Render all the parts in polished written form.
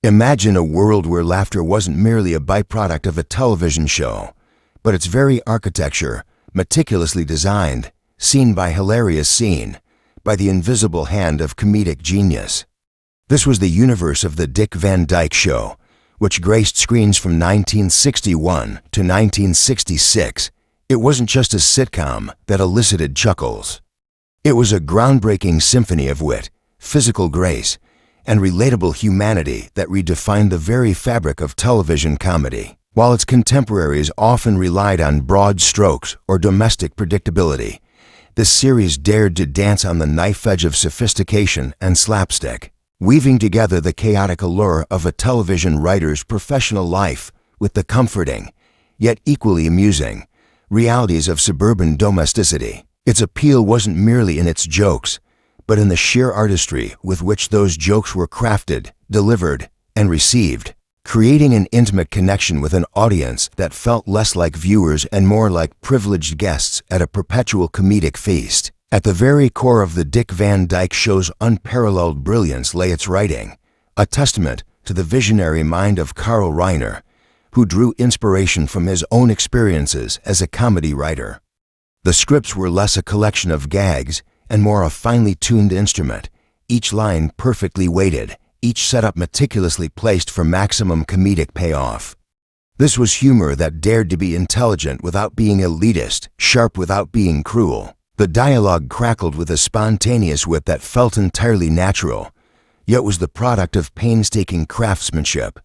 Imagine a world where laughter wasn't merely a byproduct of a television show, but its very architecture, meticulously designed, scene by hilarious scene, by the invisible hand of comedic genius. This was the universe of the Dick Van Dyke Show, which graced screens from 1961 to 1966. It wasn't just a sitcom that elicited chuckles. It was a groundbreaking symphony of wit, physical grace, and relatable humanity that redefined the very fabric of television comedy. While its contemporaries often relied on broad strokes or domestic predictability, this series dared to dance on the knife edge of sophistication and slapstick, weaving together the chaotic allure of a television writer's professional life with the comforting, yet equally amusing, realities of suburban domesticity. Its appeal wasn't merely in its jokes, but in the sheer artistry with which those jokes were crafted, delivered, and received, creating an intimate connection with an audience that felt less like viewers and more like privileged guests at a perpetual comedic feast. At the very core of the Dick Van Dyke Show's unparalleled brilliance lay its writing, a testament to the visionary mind of Carl Reiner, who drew inspiration from his own experiences as a comedy writer. The scripts were less a collection of gags and more a finely tuned instrument, each line perfectly weighted, each setup meticulously placed for maximum comedic payoff. This was humor that dared to be intelligent without being elitist, sharp without being cruel. The dialogue crackled with a spontaneous wit that felt entirely natural, yet was the product of painstaking craftsmanship.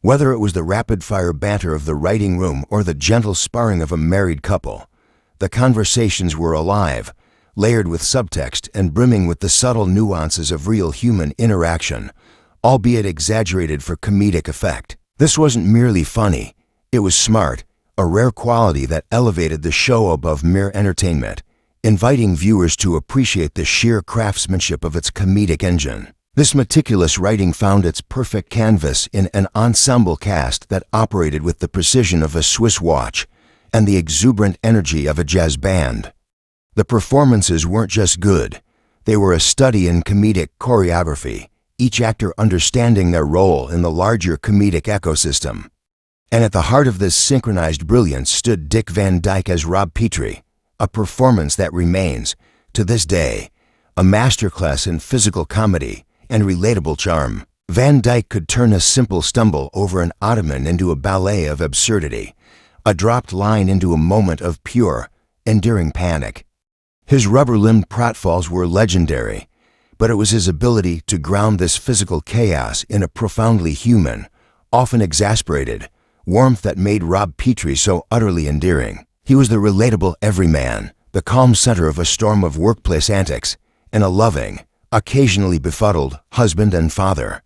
Whether it was the rapid-fire banter of the writing room or the gentle sparring of a married couple, the conversations were alive, layered with subtext and brimming with the subtle nuances of real human interaction, albeit exaggerated for comedic effect. This wasn't merely funny, it was smart, a rare quality that elevated the show above mere entertainment, inviting viewers to appreciate the sheer craftsmanship of its comedic engine. This meticulous writing found its perfect canvas in an ensemble cast that operated with the precision of a Swiss watch and the exuberant energy of a jazz band. The performances weren't just good, they were a study in comedic choreography, each actor understanding their role in the larger comedic ecosystem. And at the heart of this synchronized brilliance stood Dick Van Dyke as Rob Petrie, a performance that remains, to this day, a masterclass in physical comedy and relatable charm. Van Dyke could turn a simple stumble over an ottoman into a ballet of absurdity, a dropped line into a moment of pure, enduring panic. His rubber-limbed pratfalls were legendary, but it was his ability to ground this physical chaos in a profoundly human, often exasperated, warmth that made Rob Petrie so utterly endearing. He was the relatable everyman, the calm center of a storm of workplace antics, and a loving, occasionally befuddled, husband and father.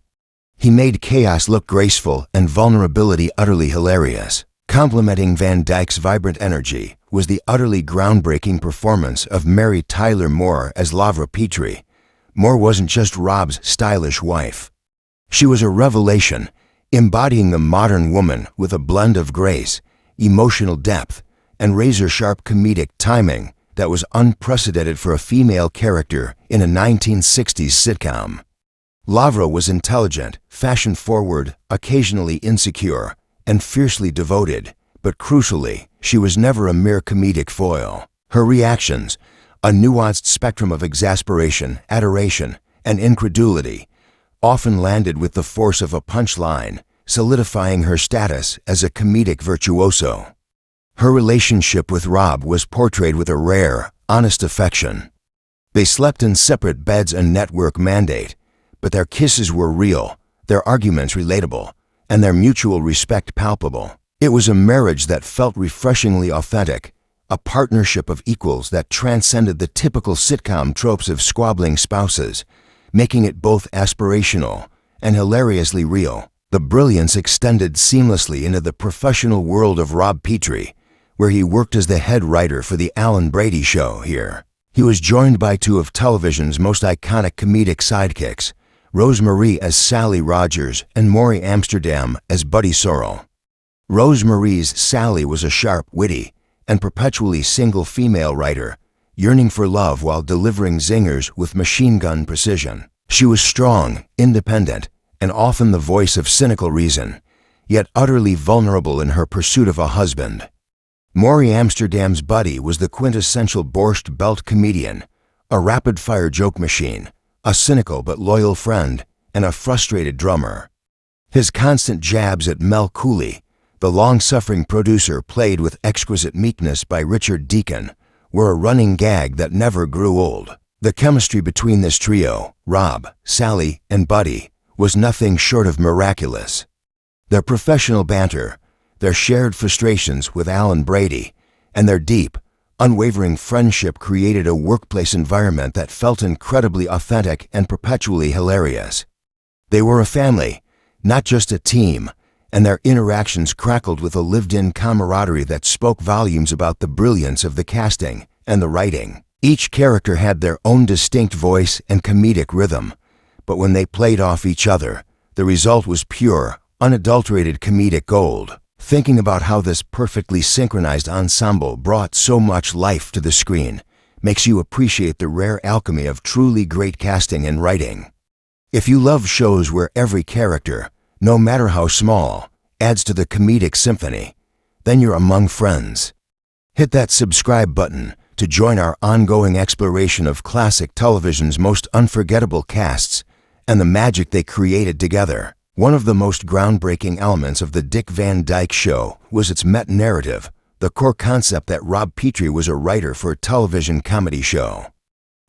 He made chaos look graceful and vulnerability utterly hilarious. Complementing Van Dyke's vibrant energy was the utterly groundbreaking performance of Mary Tyler Moore as Lavra Petrie. Moore wasn't just Rob's stylish wife. She was a revelation, embodying the modern woman with a blend of grace, emotional depth, and razor-sharp comedic timing that was unprecedented for a female character in a 1960s sitcom. Lavra was intelligent, fashion-forward, occasionally insecure, and fiercely devoted, but crucially, she was never a mere comedic foil. Her reactions, a nuanced spectrum of exasperation, adoration, and incredulity, often landed with the force of a punchline, solidifying her status as a comedic virtuoso. Her relationship with Rob was portrayed with a rare, honest affection. They slept in separate beds and network mandate, but their kisses were real, their arguments relatable, and their mutual respect palpable. It was a marriage that felt refreshingly authentic, a partnership of equals that transcended the typical sitcom tropes of squabbling spouses, making it both aspirational and hilariously real. The brilliance extended seamlessly into the professional world of Rob Petrie, where he worked as the head writer for the Alan Brady Show here. He was joined by two of television's most iconic comedic sidekicks, Rose Marie as Sally Rogers and Maury Amsterdam as Buddy Sorrell. Rose Marie's Sally was a sharp, witty, and perpetually single female writer, yearning for love while delivering zingers with machine gun precision. She was strong, independent, and often the voice of cynical reason, yet utterly vulnerable in her pursuit of a husband. Maury Amsterdam's Buddy was the quintessential borscht belt comedian, a rapid-fire joke machine, a cynical but loyal friend, and a frustrated drummer. His constant jabs at Mel Cooley, the long-suffering producer played with exquisite meekness by Richard Deacon, were a running gag that never grew old. The chemistry between this trio, Rob, Sally, and Buddy, was nothing short of miraculous. Their professional banter, their shared frustrations with Alan Brady, and their deep, unwavering friendship created a workplace environment that felt incredibly authentic and perpetually hilarious. They were a family, not just a team, and their interactions crackled with a lived-in camaraderie that spoke volumes about the brilliance of the casting and the writing. Each character had their own distinct voice and comedic rhythm, but when they played off each other, the result was pure, unadulterated comedic gold. Thinking about how this perfectly synchronized ensemble brought so much life to the screen makes you appreciate the rare alchemy of truly great casting and writing. If you love shows where every character, no matter how small, adds to the comedic symphony, then you're among friends. Hit that subscribe button to join our ongoing exploration of classic television's most unforgettable casts and the magic they created together. One of the most groundbreaking elements of the Dick Van Dyke Show was its Metanarrative, the core concept that Rob Petrie was a writer for a television comedy show.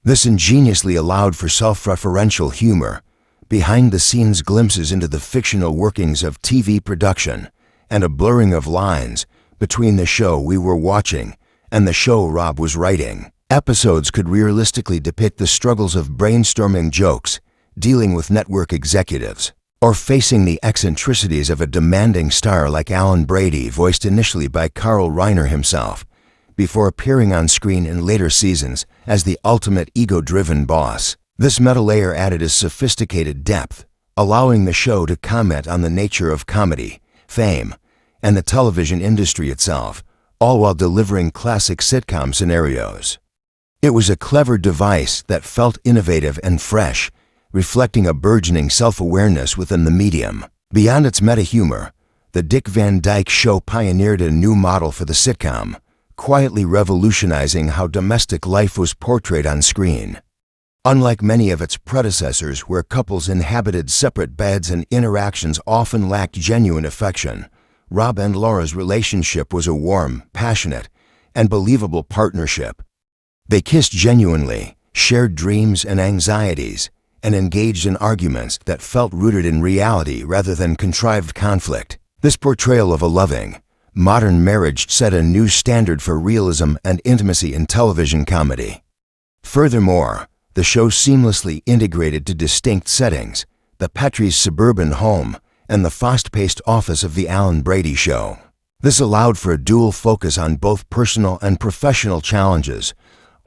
This ingeniously allowed for self-referential humor, behind-the-scenes glimpses into the fictional workings of TV production, and a blurring of lines between the show we were watching and the show Rob was writing. Episodes could realistically depict the struggles of brainstorming jokes, dealing with network executives, or facing the eccentricities of a demanding star like Alan Brady, voiced initially by Carl Reiner himself, before appearing on screen in later seasons as the ultimate ego-driven boss. This meta layer added a sophisticated depth, allowing the show to comment on the nature of comedy, fame, and the television industry itself, all while delivering classic sitcom scenarios. It was a clever device that felt innovative and fresh, reflecting a burgeoning self-awareness within the medium. Beyond its meta-humor, the Dick Van Dyke Show pioneered a new model for the sitcom, quietly revolutionizing how domestic life was portrayed on screen. Unlike many of its predecessors, where couples inhabited separate beds and interactions often lacked genuine affection, Rob and Laura's relationship was a warm, passionate, and believable partnership. They kissed genuinely, shared dreams and anxieties, and engaged in arguments that felt rooted in reality rather than contrived conflict. This portrayal of a loving, modern marriage set a new standard for realism and intimacy in television comedy. Furthermore, the show seamlessly integrated to distinct settings, the Petri's suburban home and the fast-paced office of the Alan Brady Show. This allowed for a dual focus on both personal and professional challenges,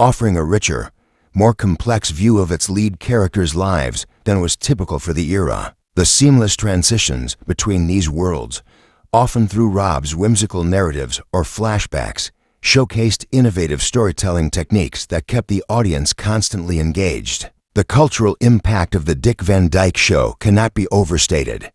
offering a richer, more complex view of its lead characters' lives than was typical for the era. The seamless transitions between these worlds, often through Rob's whimsical narratives or flashbacks, showcased innovative storytelling techniques that kept the audience constantly engaged. The cultural impact of the Dick Van Dyke Show cannot be overstated.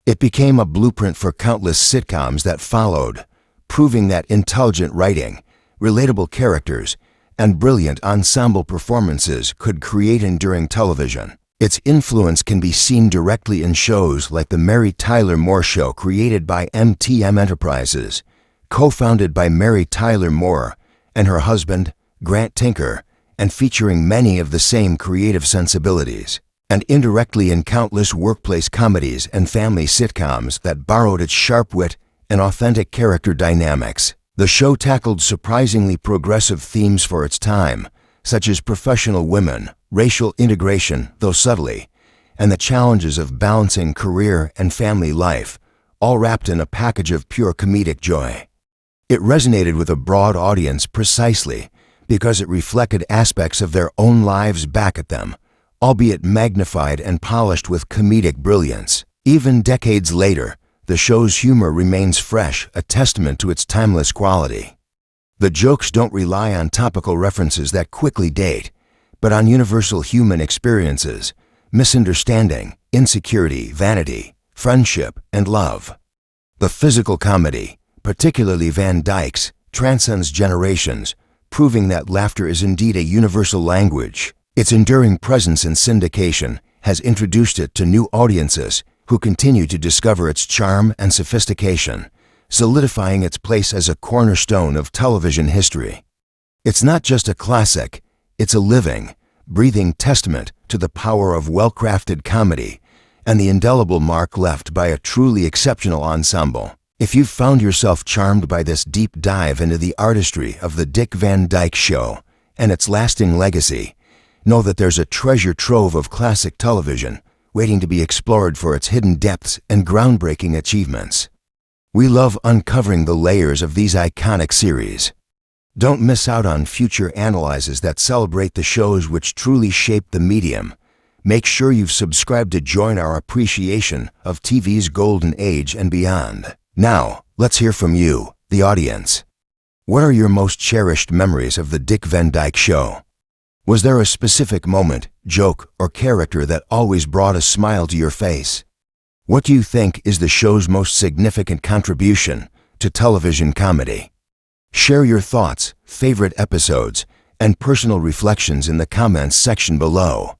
It became a blueprint for countless sitcoms that followed, proving that intelligent writing, relatable characters, and brilliant ensemble performances could create enduring television. Its influence can be seen directly in shows like The Mary Tyler Moore Show, created by MTM Enterprises, co-founded by Mary Tyler Moore and her husband, Grant Tinker, and featuring many of the same creative sensibilities, and indirectly in countless workplace comedies and family sitcoms that borrowed its sharp wit and authentic character dynamics. The show tackled surprisingly progressive themes for its time, such as professional women, racial integration, though subtly, and the challenges of balancing career and family life, all wrapped in a package of pure comedic joy. It resonated with a broad audience precisely because it reflected aspects of their own lives back at them, albeit magnified and polished with comedic brilliance. Even decades later, the show's humor remains fresh, a testament to its timeless quality. The jokes don't rely on topical references that quickly date, but on universal human experiences, misunderstanding, insecurity, vanity, friendship, and love. The physical comedy, particularly Van Dyke's, transcends generations, proving that laughter is indeed a universal language. Its enduring presence in syndication has introduced it to new audiences who continue to discover its charm and sophistication, solidifying its place as a cornerstone of television history. It's not just a classic, it's a living, breathing testament to the power of well-crafted comedy and the indelible mark left by a truly exceptional ensemble. If you've found yourself charmed by this deep dive into the artistry of the Dick Van Dyke Show and its lasting legacy, know that there's a treasure trove of classic television waiting to be explored for its hidden depths and groundbreaking achievements. We love uncovering the layers of these iconic series. Don't miss out on future analyses that celebrate the shows which truly shaped the medium. Make sure you've subscribed to join our appreciation of TV's golden age and beyond. Now, let's hear from you, the audience. What are your most cherished memories of the Dick Van Dyke Show? Was there a specific moment, joke, or character that always brought a smile to your face? What do you think is the show's most significant contribution to television comedy? Share your thoughts, favorite episodes, and personal reflections in the comments section below.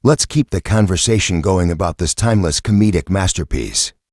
Let's keep the conversation going about this timeless comedic masterpiece.